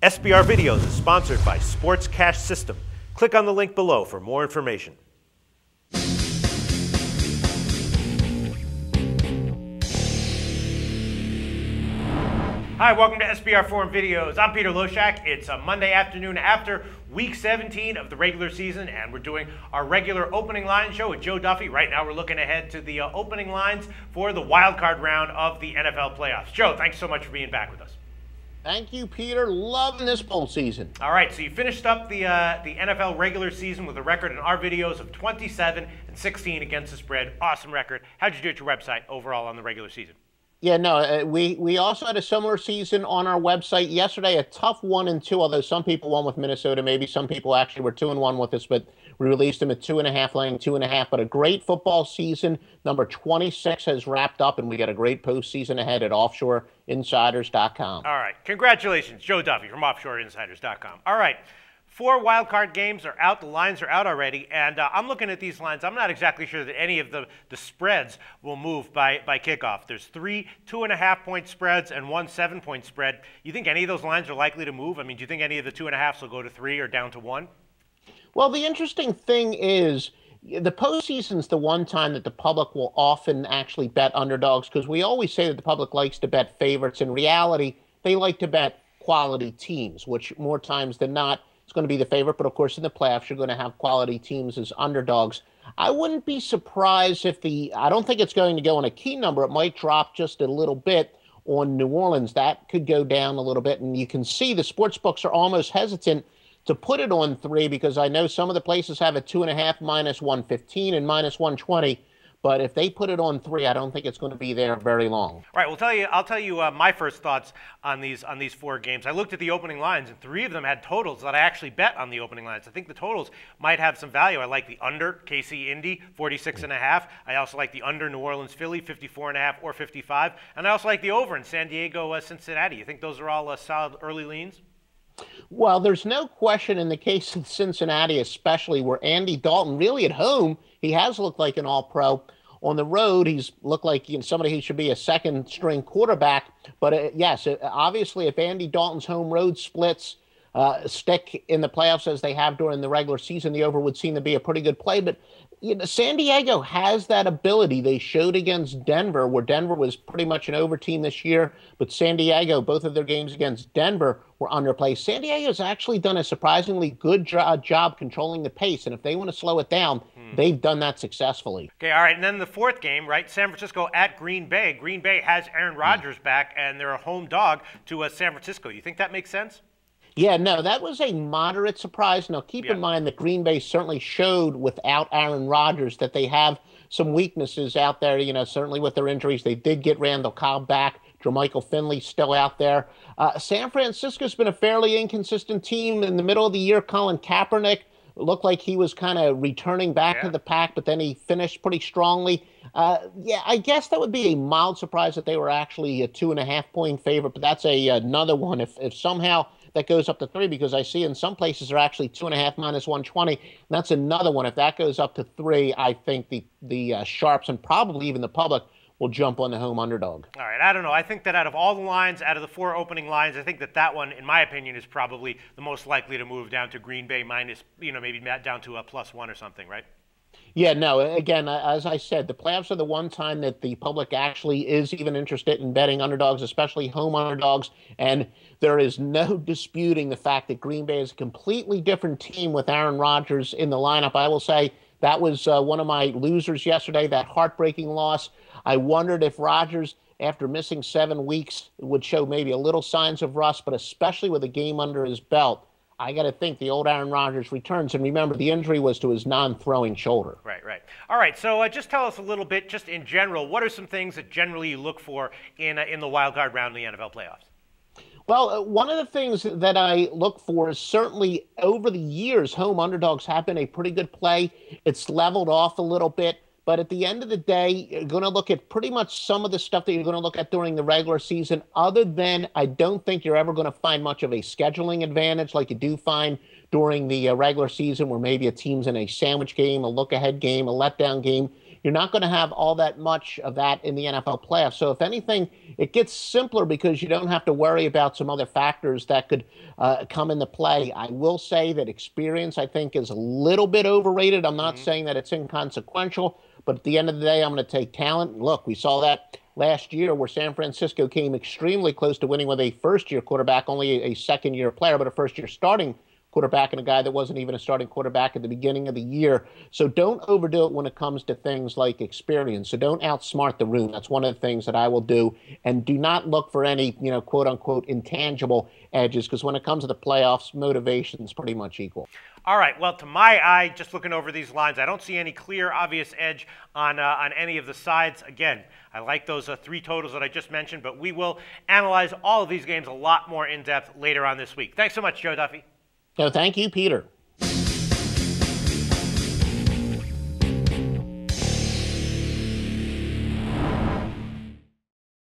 SBR Videos is sponsored by Sports Cash System. Click on the link below for more information. Hi, welcome to SBR Forum Videos. I'm Peter Loshak. It's a Monday afternoon after Week 17 of the regular season, and we're doing our regular opening line show with Joe Duffy. Right now, we're looking ahead to the opening lines for the wild card round of the NFL playoffs. Joe, thanks so much for being back with us. Thank you, Peter. Loving this bowl season. All right, so you finished up the NFL regular season with a record in our videos of 27-16 against the spread. Awesome record. How'd you do at your website overall on the regular season? Yeah, no, we also had a similar season on our website. Yesterday, a tough 1-2, although some people won with Minnesota. Maybe some people actually were 2-1 with us, but we released them at 2.5, laying 2.5. But a great football season. Number 26 has wrapped up, and we got a great postseason ahead at offshoreinsiders.com. All right, congratulations, Joe Duffy from offshoreinsiders.com. All right. 4 wild card games are out. The lines are out already. And I'm looking at these lines. I'm not exactly sure that any of the spreads will move by kickoff. There's 3 2.5-point spreads and 1 7-point spread. You think any of those lines are likely to move? I mean, do you think any of the 2.5s will go to 3 or down to 1? Well, the interesting thing is the postseason's the one time that the public will often actually bet underdogs, because we always say that the public likes to bet favorites. In reality, they like to bet quality teams, which more times than not, it's going to be the favorite, but of course in the playoffs you're going to have quality teams as underdogs. I wouldn't be surprised if I don't think it's going to go on a key number. It might drop just a little bit on New Orleans. That could go down a little bit, and you can see the sports books are almost hesitant to put it on 3, because I know some of the places have a 2.5 minus 115 and minus 120. But if they put it on 3, I don't think it's going to be there very long. All right, I'll tell you my first thoughts on these 4 games. I looked at the opening lines, and 3 of them had totals that I actually bet on the opening lines. I think the totals might have some value. I like the under KC Indy 46.5. I also like the under New Orleans Philly 54.5 or 55, and I also like the over in San Diego Cincinnati. You think those are all solid early leans? Well, there's no question in the case of Cincinnati, especially where Andy Dalton, really at home, he has looked like an all-pro. On the road, he's looked like somebody who should be a second-string quarterback. But yes, obviously, if Andy Dalton's home road splits stick in the playoffs as they have during the regular season, the over would seem to be a pretty good play. But San Diego has that ability. They showed against Denver, where Denver was pretty much an over team this year. But San Diego, both of their games against Denver were underplayed. San Diego's actually done a surprisingly good job controlling the pace. And if they want to slow it down, they've done that successfully. Okay, all right. And then the 4th game, right? San Francisco at Green Bay. Green Bay has Aaron Rodgers back, and they're a home dog to San Francisco. You think that makes sense? Yeah, no, that was a moderate surprise. Now, keep in mind that Green Bay certainly showed without Aaron Rodgers that they have some weaknesses out there, certainly with their injuries. They did get Randall Cobb back. Jermichael Finley still out there. San Francisco's been a fairly inconsistent team. In the middle of the year, Colin Kaepernick looked like he was kind of returning back to the pack, but then he finished pretty strongly. Yeah, I guess that would be a mild surprise that they were actually a 2.5-point favorite, but that's another one. If somehow that goes up to 3, because I see in some places they're actually 2.5 minus 120. And that's another one. If that goes up to 3, I think the sharps and probably even the public will jump on the home underdog. All right, I don't know. I think that out of all the lines, out of the 4 opening lines, I think that one, in my opinion, is probably the most likely to move down to Green Bay minus, maybe down to a +1 or something, right? Yeah, no, again, as I said, the playoffs are the one time that the public actually is even interested in betting underdogs, especially home underdogs. And there is no disputing the fact that Green Bay is a completely different team with Aaron Rodgers in the lineup. I will say that was one of my losers yesterday, that heartbreaking loss. I wondered if Rodgers, after missing 7 weeks, would show maybe a little signs of rust, but especially with a game under his belt, I got to think the old Aaron Rodgers returns. And remember, the injury was to his non-throwing shoulder. Right. All right, so just tell us a little bit, just in general, what are some things that generally you look for in the wild card round of the NFL playoffs? Well, one of the things that I look for is certainly over the years, home underdogs have been a pretty good play. It's leveled off a little bit. But at the end of the day, you're going to look at pretty much some of the stuff that you're going to look at during the regular season. Other than, I don't think you're ever going to find much of a scheduling advantage like you do find during the regular season, where maybe a team's in a sandwich game, a look-ahead game, a letdown game. You're not going to have all that much of that in the NFL playoffs. So if anything, it gets simpler because you don't have to worry about some other factors that could come into play. I will say that experience, I think, is a little bit overrated. I'm not saying that it's inconsequential, but at the end of the day, I'm going to take talent. Look, we saw that last year where San Francisco came extremely close to winning with a first-year quarterback, only a second-year player, but a first-year starting quarterback and a guy that wasn't even a starting quarterback at the beginning of the year. So don't overdo it when it comes to things like experience. So don't outsmart the room. That's one of the things that I will do. And do not look for any, quote unquote, intangible edges, because when it comes to the playoffs, motivation is pretty much equal. All right. Well, to my eye, just looking over these lines, I don't see any clear, obvious edge on any of the sides. Again, I like those three totals that I just mentioned, but we will analyze all of these games a lot more in depth later on this week. Thanks so much, Joe Duffy. No, thank you, Peter.